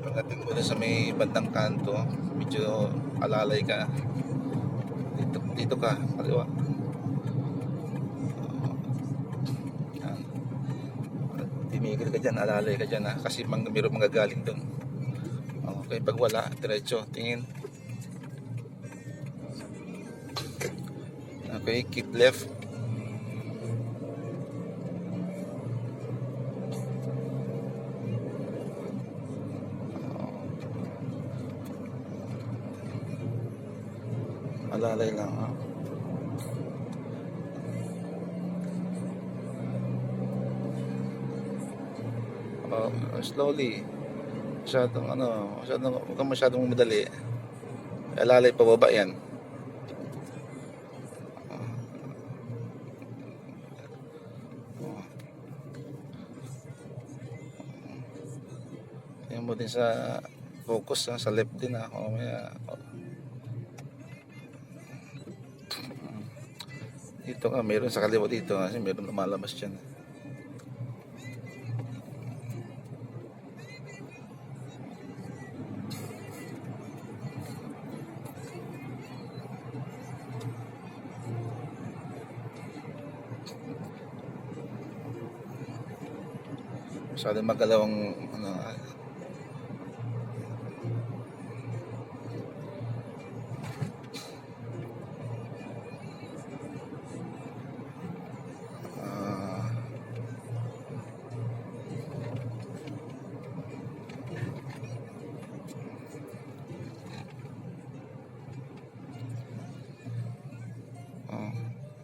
Pagdating mo na sa may bandang kanto, medyo alalay ka. Dito ka, kaliwa. Yan. Tumigil ka dyan, alalay ka dyan ha, kasi mayroong manggagaling doon. Okay, pag wala, diretso, tingin. Okay, keep left. Alalay lang ha. Slowly. Huwag kang masyadong madali. Alalay pababa yan. Yan mo din sa focus ha, sa left din ha. Dito ka, meron sa kaliwa dito kasi meron lumalabas dyan. Masyadong magalawang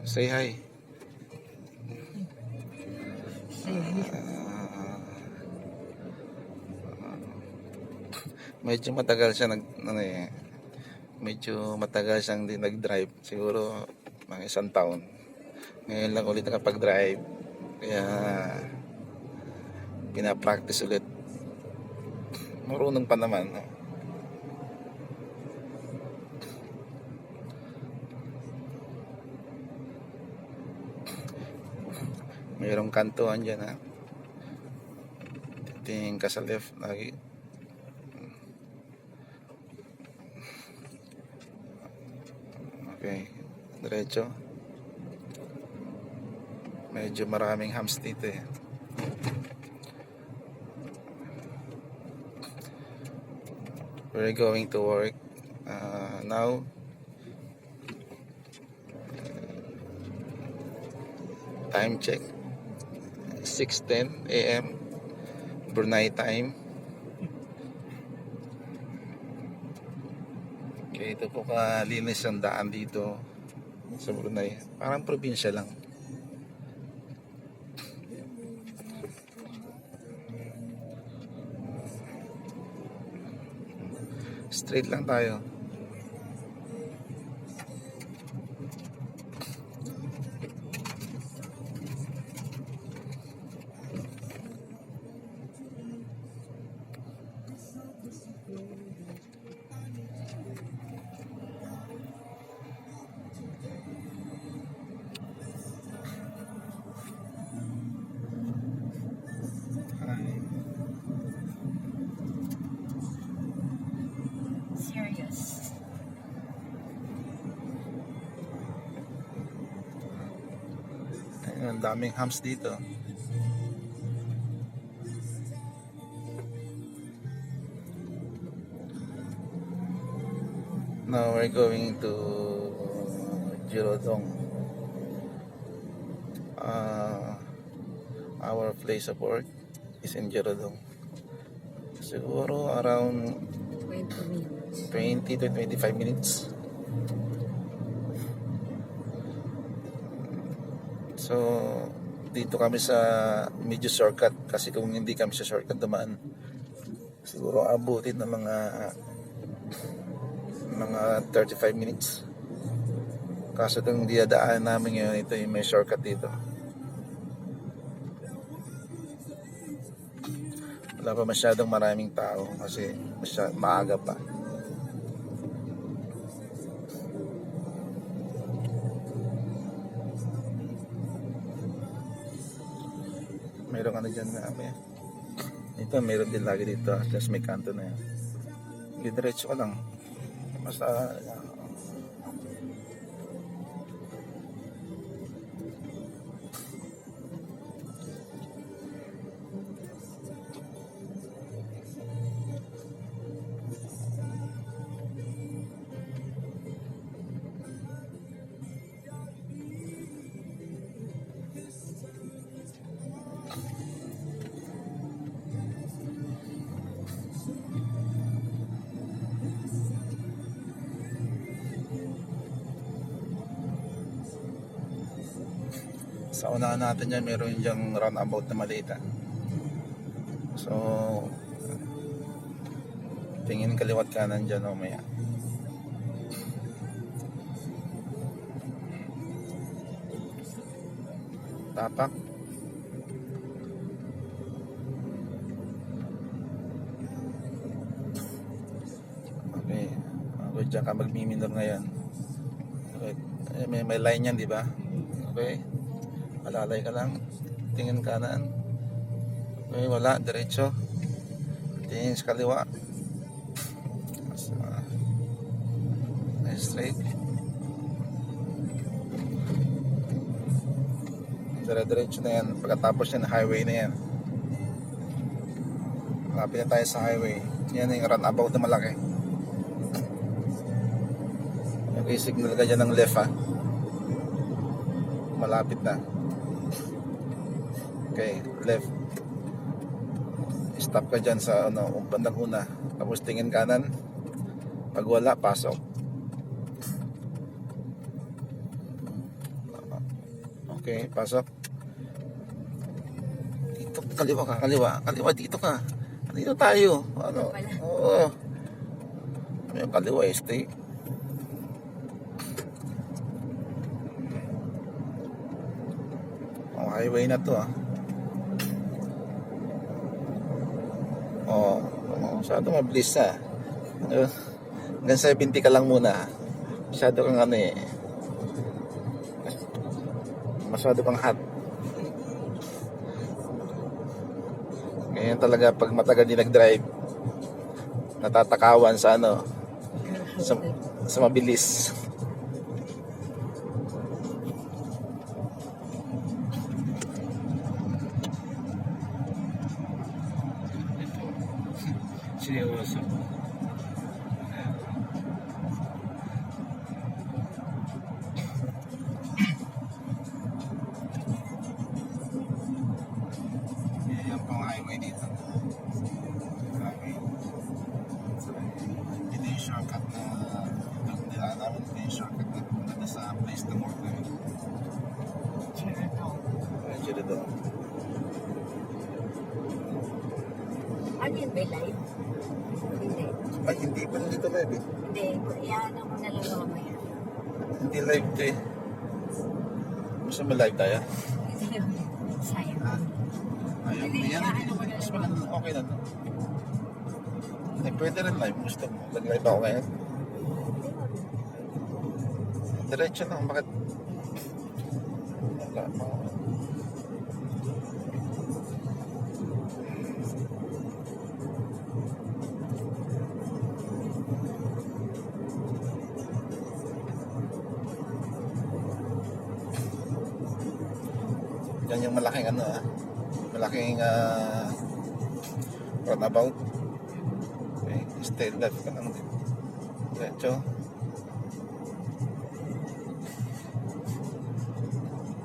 say hi. Medyo matagal siya medyo matagal siyang din nag-drive, siguro mga 1 taon. Ngayon lang ulit nakapag-drive, kaya pinapractice ulit. Marunong pa naman. Mayroong kantuan dyan ha. Tingin ka sa left lagi. Okay, diretso. Medyo maraming humps dito eh. We're going to work now. Time check 6:10 AM Brunei time. Okay, ito po kalinis ang daan dito sa Brunei. Parang probinsya lang. Straight lang tayo. Serious. Ayun, ang daming humps dito. Now we're going to Jirodong. Our place of work is in Jirodong. Siguro around 20 to 25 minutes. So dito kami sa medyo shortcut, kasi kung hindi kami sa shortcut dumaan, siguro abutin ng mga 35 minutes. Kaso itong diadaan namin ngayon, ito yung may shortcut dito. Wala pa masyadong maraming tao kasi maaga pa. Mayroong ano dyan na Ito, meron din lagi dito. Just may kanto na yan. Diretso ka lang. Basta, sa unahan natin yan, meron yung roundabout na maliit. So, tingin kaliwat kanan dyan o maya. Tapak. Okay. Okay, dyan ka magmiminor ngayon. Okay. May line yan, di ba? Okay. Alalay ka lang. Tingin kanan. Okay, wala. Diretso. Tingin sa kaliwa. Straight. Diretso na yan. Pagkatapos yan, highway na yan. Malapit na tayo sa highway. Yan yung runabout na malaki. Okay, signal ka dyan ng left, ha. Malapit na. Okay, left. Stop ka dyan sa bandang una. Tapos tingin kanan. Pag wala, pasok. Okay, pasok. Dito, kaliwa ka, kaliwa. Kaliwa, dito ka. Dito tayo. Ano? Oo. Yung kaliwa, stay. Highway na to, masyado mabilis, hanggang 70 ka lang muna. Masyado kang masyado kang hot. Ngayon talaga pag matagal din nag-drive, natatakawan sa sa mabilis. Seryoso. Yan pang highway dito. Highway. Ito yung shortcut na namin. Ito yung shortcut na pumunta sa place na work namin. Chirito. Ano yun ba, live? Hindi. Ay, hindi pa dito live eh. Hindi. Iyan mo na lang mamaya. Hindi live ito eh. Gusto mo live tayo? Sayang. Ayun, Hindi, yan. ano mo na Mas lang. okay na to. Hindi, pwede rin live. Gusto mo. Nag-live ako ngayon. Diretso lang. Bakit? Wala. Yan yung malaking malaking runabout. Okay, stay left ka lang din. Diretso.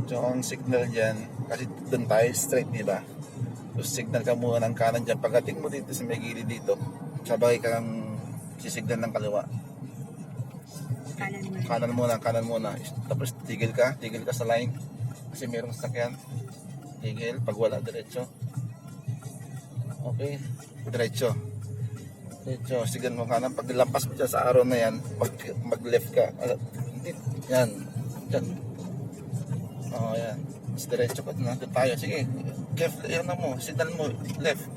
So ang signal dyan, kasi doon tayo straight, diba? So signal ka muna ng kanan dyan. Pagdating mo dito sa may gilid dito, sabay kang sisignal ng kaliwa. Kanan muna. Tapos tigil ka sa line. Kasi mayroong sasakyan. Tigil, pag wala, diretso. Okay, diretso. Sigan mo kanan. Pag lampas mo dyan sa araw na yan, mag-left ka. Yan. Dyan. Yan. Mas diretso ka. Nandun tayo. Sige. Left, yan na mo. Signal mo. Left.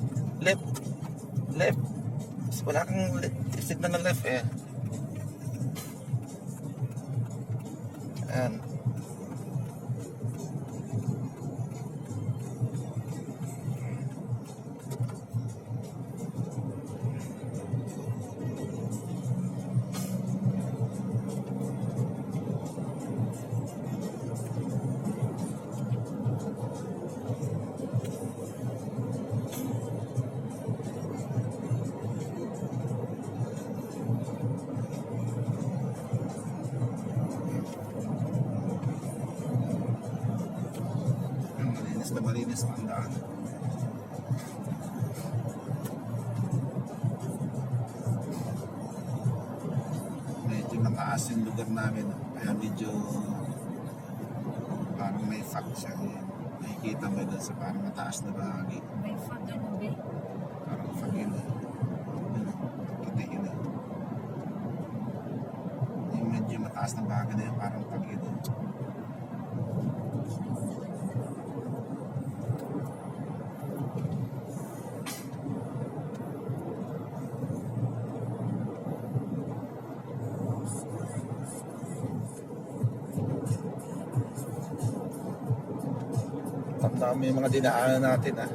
Wala kang signal na left eh. Yan. mabilis mandaan. Medyo mataas yung lugar namin, kaya medyo parang may fog siya. Nakikita mo doon sa parang mataas na bahagi. May fog ano ba? Parang fog yun. Kita yun. Yung medyo mataas na bahagi na yun, parang fog yun. Ang dami yung mga dinaanan natin ah.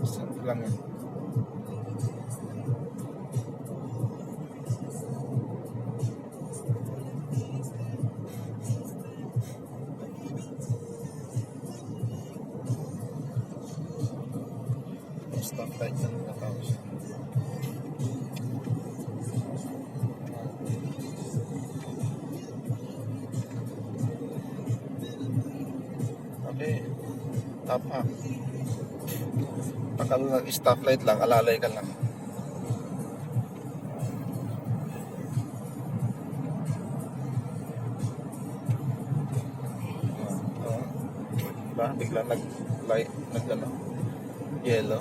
Saan lang yun? Stoplight na nakatapos. Okay, top up. Pag nag-stoplight lang, alalay ka lang. Diba? Bigla nag-light, yellow.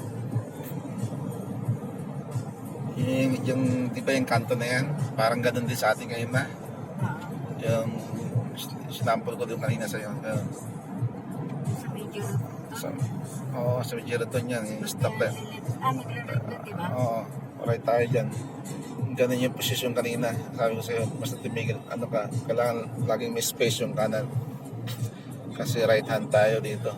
Yung di ba yung kanto na yan? Parang ganun din sa atin ngayon na. Yung sinample ko doon kanina sa'yo. Sa video. Sa Giraton yan, yung stoplight. Magre-red na, diba? Oo, right tayo dyan. Ganun yung posisyon kanina. Sabi ko sa'yo, basta tumigil, kailangan laging may space yung kanan. Kasi right hand tayo dito.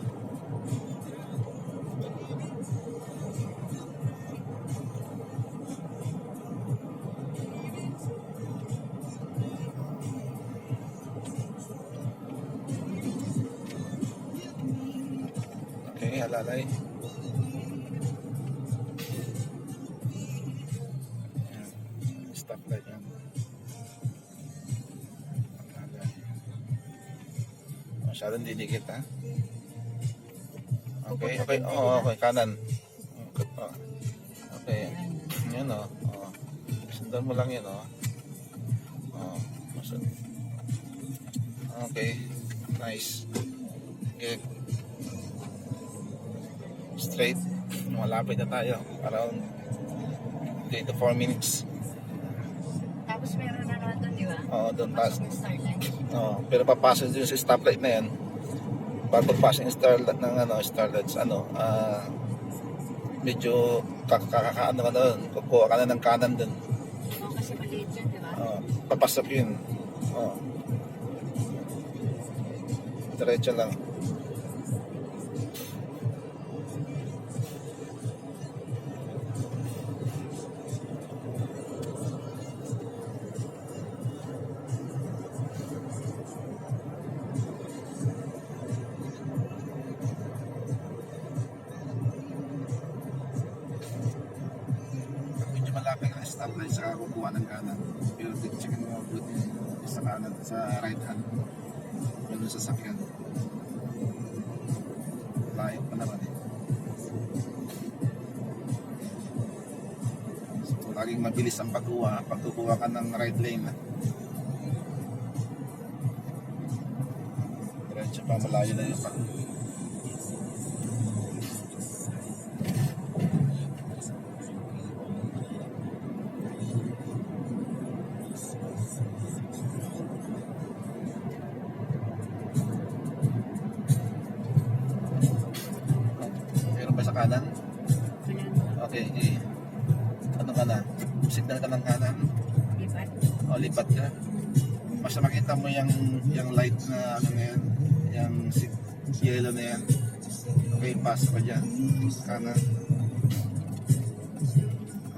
Okay, alalay. Stoplight yan. Alalay. Masyadong didikit ha. Okay, okay. Oo, okay. Kanan. Okay. Yan o. Sundan mo lang yan o. Okay. Nice. Okay. Straight. Malapit na tayo. Around 3 to 4 minutes. Tapos meron na naman doon, di ba? Oo, doon pas. Pasok yung Starlight. Oo, pero papasok din sa stoplight na yan. Bago pasok yung starlight ng starlights, medyo kakakaano ka doon. Kukuha ka na ng kanan doon. Oo, kasi maliit yun, di ba? Papasok yun. Diretso lang. Medyo malapit ang stoplight sa kukuha ng kanan. Pero check mo mabuti sa kanan, sa right hand. Yun sa sakyan. Layo pa naman eh. So, laging mabilis ang pagkuha pag kukuha ka ng right lane. Diretso pa, malayo na yung pag sa kanan. Okay, ano ka na? Signal ka ng kanan. Lipat. O, lipat ka. Basta makita mo yung light na ano na yan, yung yellow na yan. Okay, pass ka dyan. Kanan.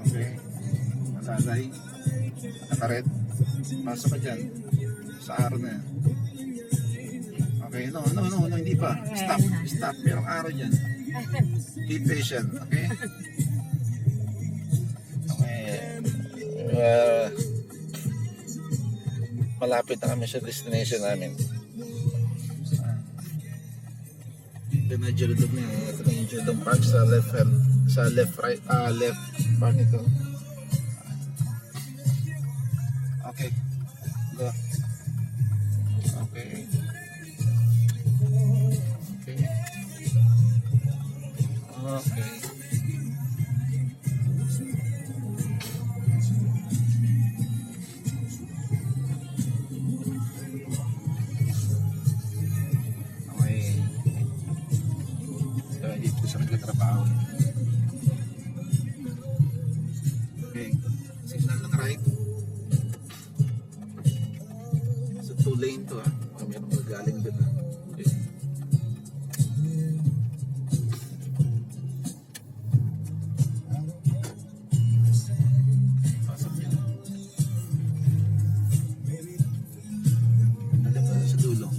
Okay. Masalay. Naka-red. Pasok ka dyan. Sa araw na yan. Okay, no, hindi pa. Stop. Merong araw dyan. Be patient, okay? Okay. Malapit na kami sa destination namin. Ito na Julidong niya. Ito na yung Julidong Park sa left hand. Sa left right, left part nito. Okay. Go. Okay. Okay. Okay. Okay. Ito, dito sa nagtatrabaho. Okay. Signal ng right. So, 2 lane to ah. Meron magaling dito. Okay. Pasok yan. Alam mo, sa dulo.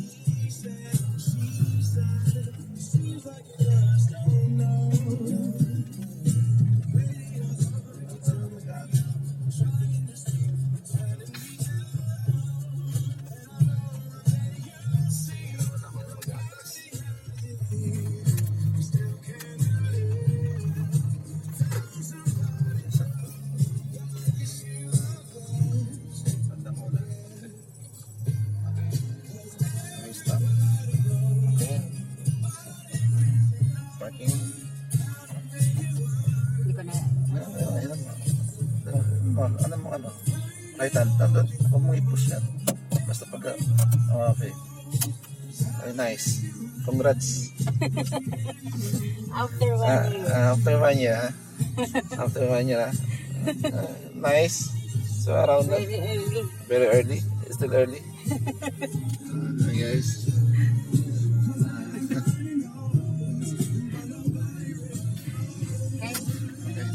Bandang ulan. Okay. Okay, stop. Okay. Parking. Hindi ko na. Ano mo ano? Right hand. Huwag mo i-push yan. Basta pagka... Okay. Very nice. Congrats. After 1 year. After 1 year, ha? After 1 year, ha? Nice. So around that. Very early. Very early. It's still early. Hi guys. Okay. Okay.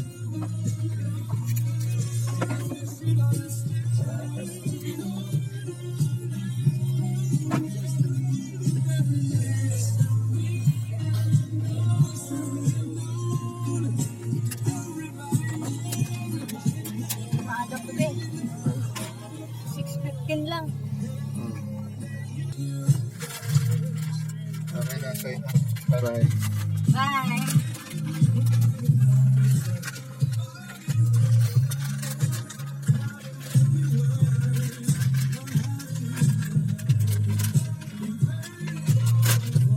Maaga po din. 6:15 lang. Okay na, okay. Bye-bye.